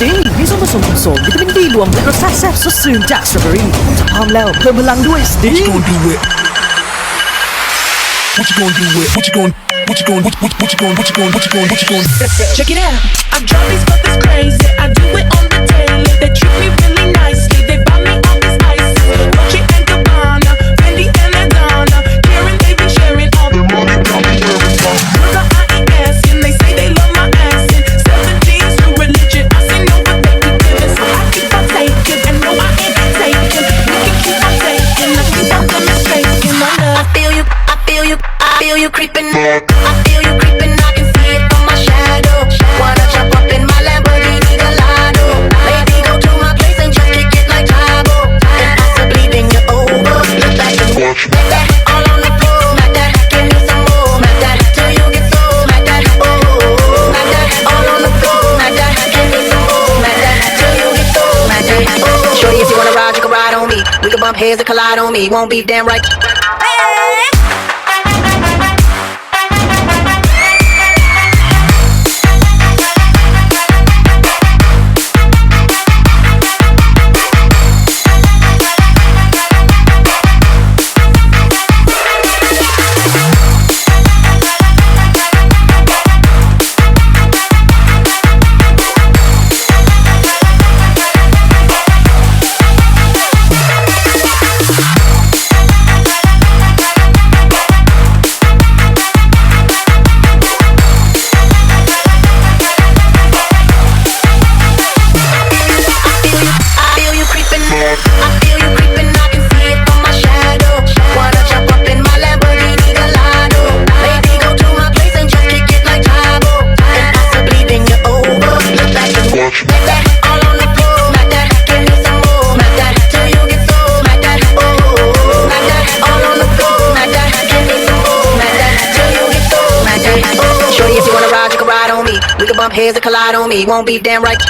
Sting มีส่วนผสมของโสมวิตามินดีรวมและรสชาติแซ่บสดชื่นจากสตรอเบอรี่ถ้าพร้อมแล้วเพิ่มพลังด้วย Sting What you gonna do with? What you gonna do with? What you gonna? What you gonna? What you gonna? What you gonna? What you gonna? What you gonna? Check it out. I drive these fuckers crazy. I do it on the daily. They treat me really nicely. They buy me all these ices. Dolce and Gabbana, Fendi and Madonna. Karen, they been sharing all the money. Girls are IES and they say they love my accent. 7 G's to religion. I say no, but they keep giving. So I keep on taking, and no, I ain't taking. You can keep on taking. I keep on demonstrating my love. I feel you, I feel you, I feel you creeping. I feel you creeping, I can see it from my shadow. Wanna jump up in my Lamborghini Gallardo. Maybe go to my place and just kick it like Chavo. And possibly then you're over. Look back and watch. Smack that all on the floor. Smack that, give me some more. Smack that till you get so. Smack that, oh. Smack that all on the floor. Smack that, give me some more. Smack that till you get so. Smack that, oh. Shorty, if you wanna ride, you can ride on me. We can bump heads and collide on me. Won't be damn right. We can bump heads and collide on me. Won't be damn right.